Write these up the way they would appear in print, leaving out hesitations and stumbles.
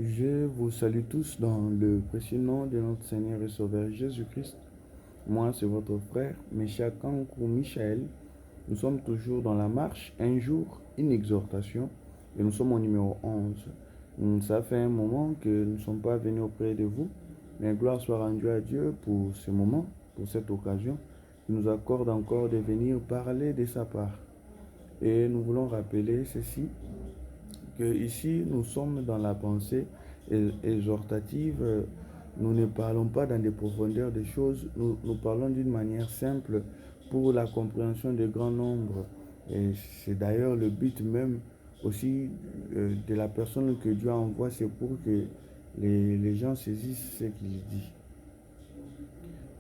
Je vous salue tous dans le précieux nom de notre Seigneur et Sauveur Jésus-Christ. Moi, c'est votre frère, Meshakankou Michael. Nous sommes toujours dans la marche, un jour, une exhortation, et nous sommes au numéro 11. Ça fait un moment que nous ne sommes pas venus auprès de vous, mais gloire soit rendue à Dieu pour ce moment, pour cette occasion, qui nous accorde encore de venir parler de sa part. Et nous voulons rappeler ceci, que ici nous sommes dans la pensée exhortative. Nous ne parlons pas dans des profondeurs des choses, nous parlons d'une manière simple pour la compréhension de grand nombre. Et c'est d'ailleurs le but même aussi de la personne que Dieu envoie, c'est pour que les gens saisissent ce qu'il dit.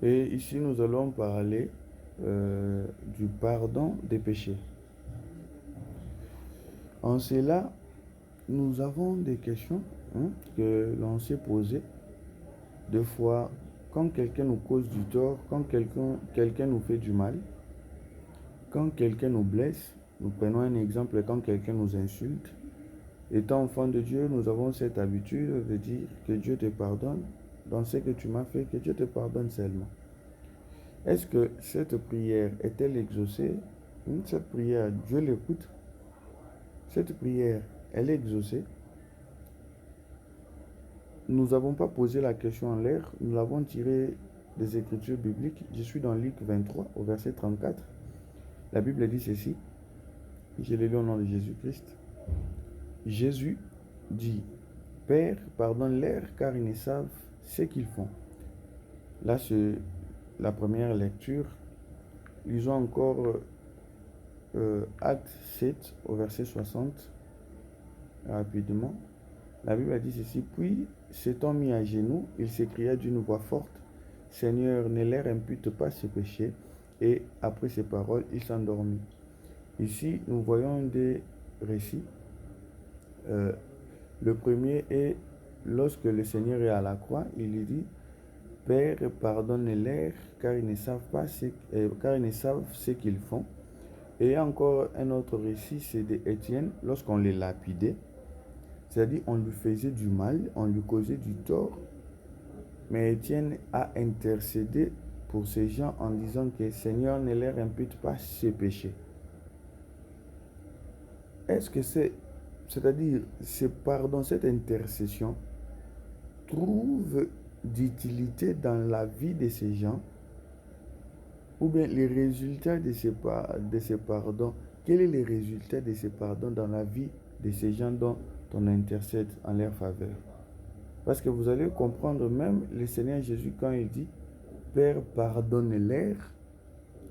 Et ici nous allons parler du pardon des péchés. En cela, nous avons des questions que l'on s'est posées. Deux fois, quand quelqu'un nous cause du tort, quand quelqu'un nous fait du mal, quand quelqu'un nous blesse, nous prenons un exemple, quand quelqu'un nous insulte. Étant enfant de Dieu, nous avons cette habitude de dire que Dieu te pardonne dans ce que tu m'as fait, que Dieu te pardonne seulement. Est-ce que cette prière est-elle exaucée? Cette prière, Dieu l'écoute? Cette prière, elle est exaucée? Nous n'avons pas posé la question en l'air, nous l'avons tirée des Écritures bibliques. Je suis dans Luc 23, au verset 34. La Bible dit ceci, je l'ai lu au nom de Jésus-Christ. Jésus dit, « Père, pardonne-leur car ils ne savent ce qu'ils font. » Là, c'est la première lecture. Lisons encore Acte 7, au verset 60, rapidement. La Bible a dit ceci, « Puis, s'étant mis à genoux, il s'écria d'une voix forte, « Seigneur, ne leur impute pas ses péchés. » Et après ces paroles, il s'endormit. Ici, nous voyons des récits. Le premier est, lorsque le Seigneur est à la croix, il lui dit, « Père, pardonne-leur, car ils ne savent ce qu'ils font. » Et encore un autre récit, c'est d'Étienne, lorsqu'on les lapidait. C'est-à-dire, on lui faisait du mal, on lui causait du tort. Mais Étienne a intercédé pour ces gens en disant que le Seigneur ne leur impute pas ses péchés. Est-ce que c'est-à-dire, ce pardon, cette intercession trouve d'utilité dans la vie de ces gens? Ou bien les résultats de ces pardons, quel est le résultat de ces pardons dans la vie de ces gens dont on intercède en leur faveur? Parce que vous allez comprendre, même le Seigneur Jésus, quand il dit « Père, pardonne-leur,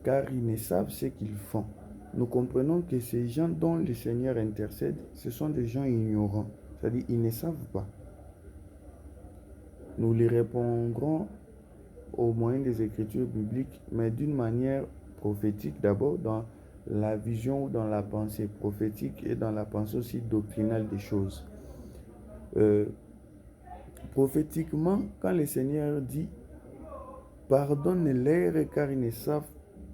car ils ne savent ce qu'ils font », nous comprenons que ces gens dont le Seigneur intercède, ce sont des gens ignorants. C'est-à-dire, ils ne savent pas. Nous les répondrons au moyen des Écritures bibliques, mais d'une manière prophétique d'abord, dans la vision, dans la pensée prophétique et dans la pensée aussi doctrinale des choses. Prophétiquement, quand le Seigneur dit « Pardonne-leur car ils ne savent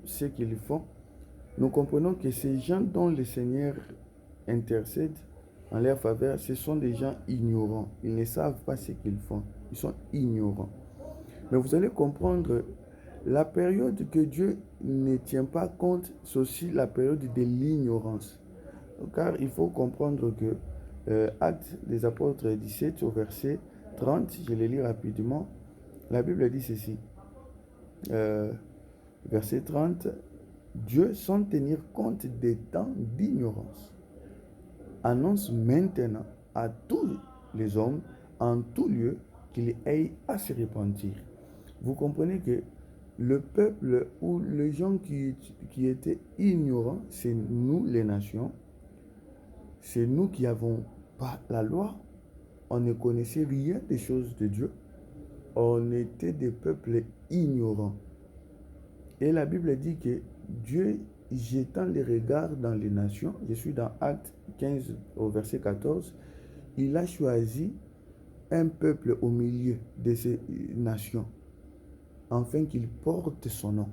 ce qu'ils font », nous comprenons que ces gens dont le Seigneur intercède en leur faveur, ce sont des gens ignorants. Ils ne savent pas ce qu'ils font. Ils sont ignorants. Mais vous allez comprendre, la période que Dieu ne tient pas compte, c'est aussi la période de l'ignorance. Car il faut comprendre que Actes des Apôtres 17 au verset 30, je le lis rapidement, la Bible dit ceci, verset 30, « Dieu, sans tenir compte des temps d'ignorance, annonce maintenant à tous les hommes, en tout lieu, qu'ils aient à se repentir. » Vous comprenez que le peuple ou les gens qui étaient ignorants, c'est nous les nations, c'est nous qui n'avons pas la loi, on ne connaissait rien des choses de Dieu, on était des peuples ignorants. Et la Bible dit que Dieu, jetant les regards dans les nations, je suis dans Acte 15 au verset 14, il a choisi un peuple au milieu de ces nations, afin qu'il porte son nom.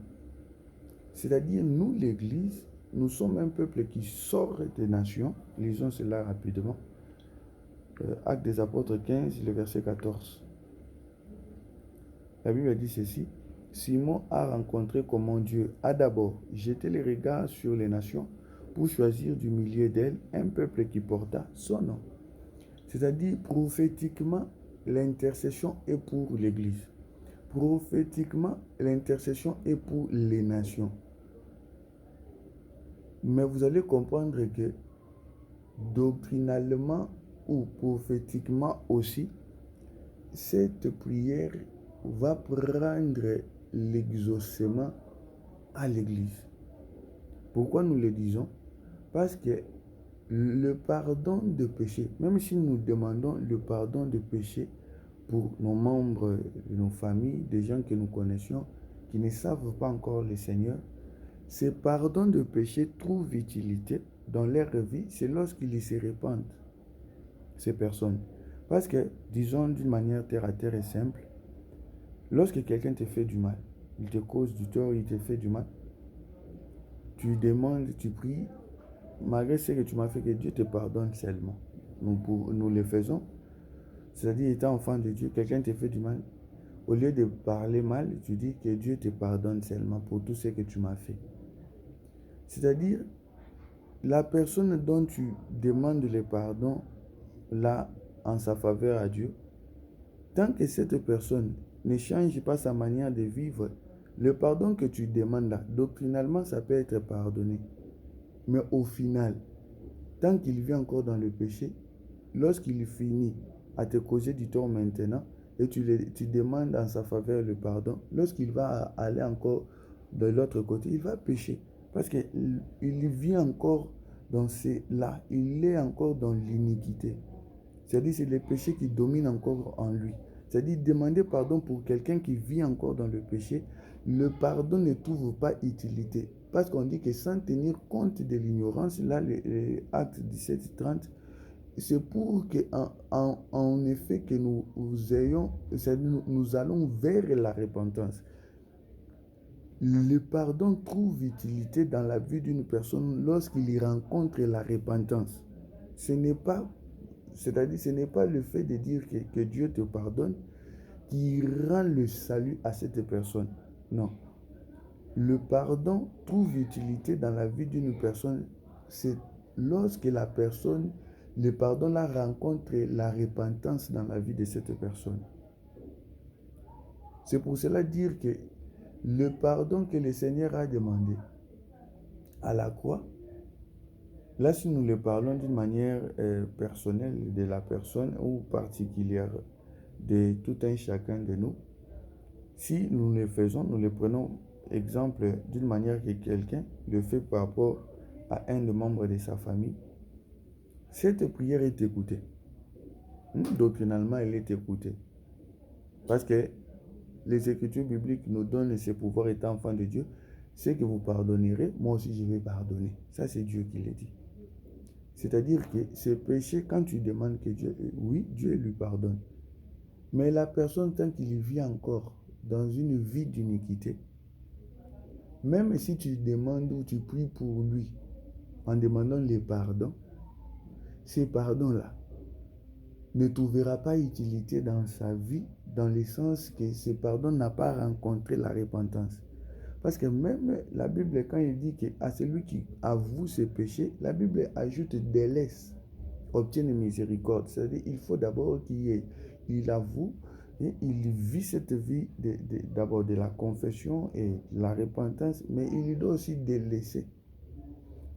C'est-à-dire, nous, l'Église, nous sommes un peuple qui sort des nations. Lisons cela rapidement. Actes des Apôtres 15, le verset 14. La Bible dit ceci. Simon a rencontré comment Dieu a d'abord jeté les regards sur les nations pour choisir du milieu d'elles un peuple qui porta son nom. C'est-à-dire, prophétiquement, l'intercession est pour l'Église. Prophétiquement, l'intercession est pour les nations. Mais vous allez comprendre que doctrinalement ou prophétiquement aussi, cette prière va prendre l'exaucement à l'Église. Pourquoi nous le disons? Parce que le pardon de péché, même si nous demandons le pardon de péché pour nos membres de nos familles, des gens que nous connaissions, qui ne savent pas encore le Seigneur, ce pardon de péché trouve utilité dans leur vie, c'est lorsqu'ils se répandent, ces personnes. Parce que, disons d'une manière terre à terre et simple, lorsque quelqu'un te fait du mal, il te cause du tort, il te fait du mal, tu demandes, tu pries, malgré ce que tu m'as fait, que Dieu te pardonne seulement. Nous le faisons. C'est-à-dire, étant enfant de Dieu, quelqu'un te fait du mal. Au lieu de parler mal, tu dis que Dieu te pardonne seulement pour tout ce que tu m'as fait. C'est-à-dire, la personne dont tu demandes le pardon, là, en sa faveur à Dieu, tant que cette personne ne change pas sa manière de vivre, le pardon que tu demandes là, doctrinalement, ça peut être pardonné. Mais au final, tant qu'il vit encore dans le péché, lorsqu'il finit à te causer du tort maintenant, et tu demandes en sa faveur le pardon, lorsqu'il va aller encore de l'autre côté, il va pécher. Parce qu'il vit encore dans là, il est encore dans l'iniquité. C'est-à-dire c'est le péché qui domine encore en lui. C'est-à-dire demander pardon pour quelqu'un qui vit encore dans le péché, le pardon ne trouve pas utilité. Parce qu'on dit que sans tenir compte de l'ignorance, là, l'acte 17-30, c'est pour que, en effet, que nous allons vers la repentance. Le pardon trouve utilité dans la vie d'une personne lorsqu'il y rencontre la repentance. C'est-à-dire, ce n'est pas le fait de dire que Dieu te pardonne qui rend le salut à cette personne. Non. Le pardon trouve utilité dans la vie d'une personne, c'est lorsque la personne, le pardon la rencontre la repentance dans la vie de cette personne. C'est pour cela dire que le pardon que le Seigneur a demandé à la croix, là si nous le parlons d'une manière personnelle de la personne ou particulière de tout un chacun de nous, si nous le faisons, nous le prenons exemple d'une manière que quelqu'un le fait par rapport à un des membres de sa famille, cette prière est écoutée. Doctrinalement, elle est écoutée. Parce que les Écritures bibliques nous donnent ce pouvoir étant enfant de Dieu. Ce que vous pardonnerez, moi aussi je vais pardonner. Ça, c'est Dieu qui l'a dit. C'est-à-dire que ce péché, quand tu demandes que Dieu, oui, Dieu lui pardonne. Mais la personne, tant qu'il vit encore dans une vie d'iniquité, même si tu demandes ou tu pries pour lui en demandant le pardon, ces pardons-là ne trouvera pas utilité dans sa vie, dans le sens que ce pardon n'a pas rencontré la repentance. Parce que même la Bible, quand il dit qu'à celui qui avoue ses péchés, la Bible ajoute délaisse, obtient une miséricorde. C'est-à-dire qu'il faut d'abord qu'il avoue et il vit cette vie d'abord de la confession et la repentance, mais il doit aussi délaisser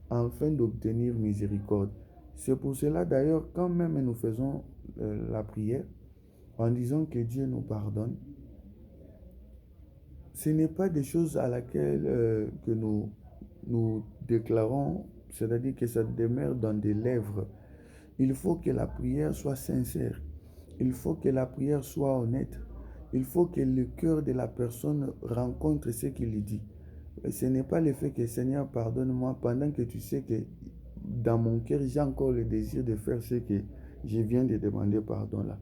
afin d'obtenir miséricorde. C'est pour cela d'ailleurs, quand même nous faisons la prière en disant que Dieu nous pardonne, ce n'est pas des choses à laquelle que nous déclarons, c'est-à-dire que ça demeure dans des lèvres. Il faut que la prière soit sincère. Il faut que la prière soit honnête. Il faut que le cœur de la personne rencontre ce qu'il dit. Ce n'est pas le fait que Seigneur pardonne-moi pendant que tu sais que dans mon cœur j'ai encore le désir de faire ce que je viens de demander pardon là.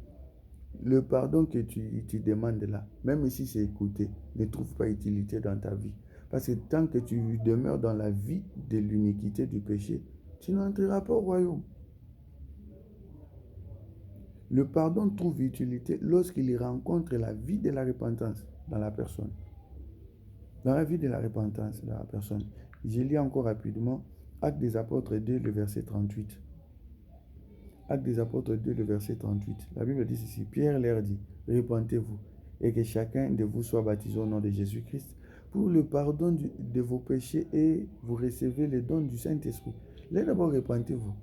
Le pardon que tu demandes là, même si c'est écouté, ne trouve pas utilité dans ta vie. Parce que tant que tu demeures dans la vie de l'iniquité du péché, tu n'entreras pas au royaume. Le pardon trouve utilité lorsqu'il rencontre la vie de la repentance dans la personne. Dans la vie de la repentance de la personne. Je lis encore rapidement Actes des Apôtres 2, le verset 38. Actes des Apôtres 2, le verset 38. La Bible dit ceci. Pierre leur dit, repentez-vous et que chacun de vous soit baptisé au nom de Jésus-Christ pour le pardon de vos péchés et vous recevez le don du Saint-Esprit. Là d'abord, repentez-vous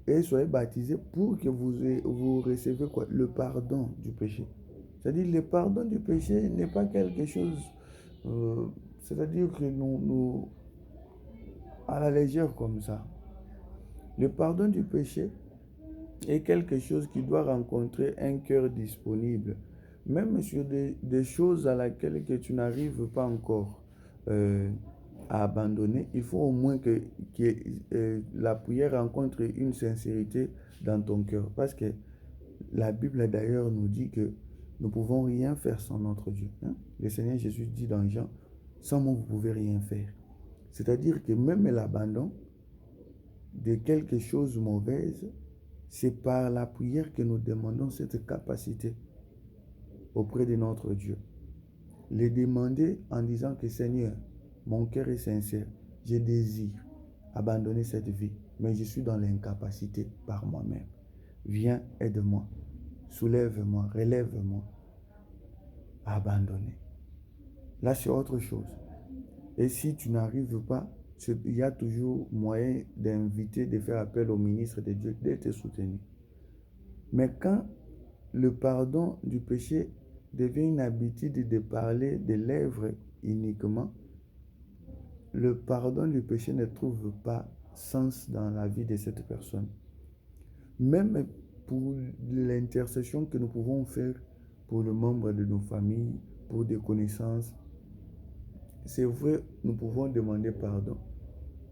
et soyez baptisés pour que vous recevez quoi? Le pardon du péché. C'est-à-dire le pardon du péché n'est pas quelque chose, c'est-à-dire que nous à la légère comme ça. Le pardon du péché est quelque chose qui doit rencontrer un cœur disponible, même sur des choses à laquelle que tu n'arrives pas encore à abandonner. Il faut au moins que la prière rencontre une sincérité dans ton cœur, parce que la Bible d'ailleurs nous dit que nous ne pouvons rien faire sans notre Dieu. Le Seigneur Jésus dit dans Jean, sans moi vous ne pouvez rien faire. C'est-à-dire que même l'abandon de quelque chose de mauvaise, c'est par la prière que nous demandons cette capacité auprès de notre Dieu. Le demander en disant que Seigneur, mon cœur est sincère, je désire abandonner cette vie, mais je suis dans l'incapacité par moi-même. Viens, aide-moi, soulève-moi, relève-moi à abandonner. Là, c'est autre chose. Et si tu n'arrives pas, il y a toujours moyen d'inviter, de faire appel au ministre de Dieu, de te soutenir. Mais quand le pardon du péché devient une habitude de parler des lèvres uniquement, le pardon du péché ne trouve pas sens dans la vie de cette personne. Même pour l'intercession que nous pouvons faire pour le membre de nos familles, pour des connaissances, c'est vrai, nous pouvons demander pardon.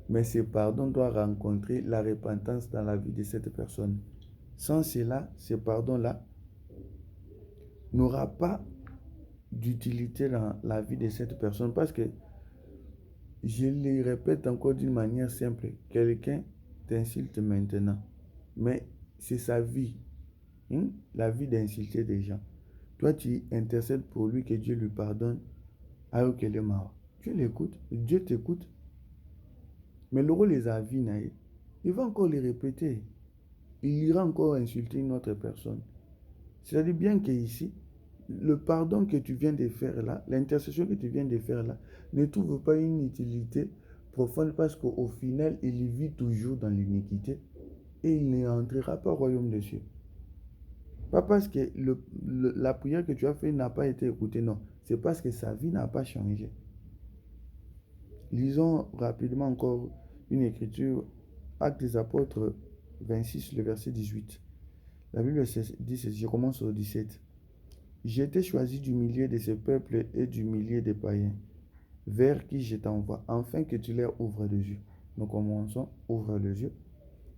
Mais ce pardon doit rencontrer la repentance dans la vie de cette personne. Sans cela, ce pardon-là n'aura pas d'utilité dans la vie de cette personne. Parce que, je le répète encore d'une manière simple, quelqu'un t'insulte maintenant, mais c'est sa vie, la vie d'insulter des gens. Toi, tu intercèdes pour lui que Dieu lui pardonne, alors qu'elle est mort. Tu l'écoutes, Dieu t'écoute. Mais le rôle les a vu, il va encore les répéter. Il ira encore insulter une autre personne. C'est-à-dire bien qu'ici, le pardon que tu viens de faire là, l'intercession que tu viens de faire là, ne trouve pas une utilité profonde parce qu'au final, il vit toujours dans l'iniquité et il n'entrera pas au royaume des cieux. Pas parce que la prière que tu as faite n'a pas été écoutée, non. C'est parce que sa vie n'a pas changé. Lisons rapidement encore une écriture, Actes des Apôtres 26, le verset 18. La Bible dit ceci, je commence au 17. J'ai été choisi du milieu de ce peuple et du milieu des païens, vers qui je t'envoie, afin que tu leur ouvres les yeux. Nous commençons, ouvre les yeux,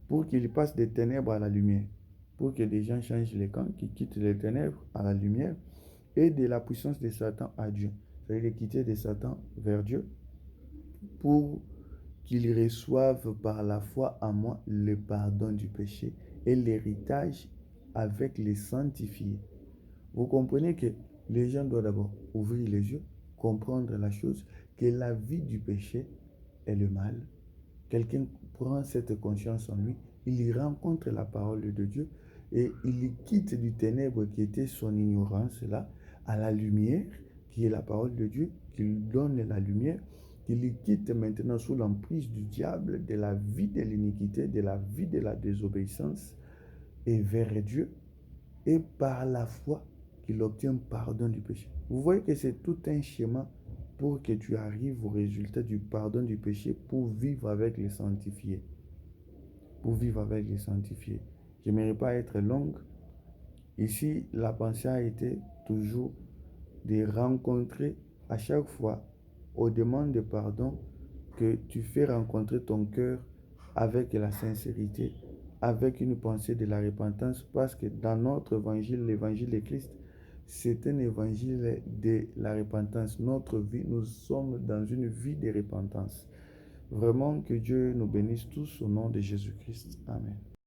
pour qu'ils passent des ténèbres à la lumière, pour que les gens changent les camps, qu'ils quittent les ténèbres à la lumière, et de la puissance de Satan à Dieu. C'est-à-dire quitter de Satan vers Dieu, pour qu'ils reçoivent par la foi en moi le pardon du péché et l'héritage avec les sanctifiés. Vous comprenez que les gens doivent d'abord ouvrir les yeux, comprendre la chose, que la vie du péché est le mal. Quelqu'un prend cette conscience en lui, il y rencontre la parole de Dieu et il quitte du ténèbre qui était son ignorance là, à la lumière qui est la parole de Dieu, qu'il donne la lumière, qu'il quitte maintenant sous l'emprise du diable, de la vie de l'iniquité, de la vie de la désobéissance et vers Dieu, et par la foi qu'il obtient pardon du péché. Vous voyez que c'est tout un schéma pour que tu arrives au résultat du pardon du péché pour vivre avec les sanctifiés. Pour vivre avec les sanctifiés. Je n'aimerais pas être longue. Ici, la pensée a été toujours de rencontrer à chaque fois, aux demandes de pardon, que tu fais rencontrer ton cœur avec la sincérité, avec une pensée de la repentance, parce que dans notre évangile, l'évangile de Christ, c'est un évangile de la repentance. Notre vie, nous sommes dans une vie de repentance. Vraiment que Dieu nous bénisse tous au nom de Jésus-Christ. Amen.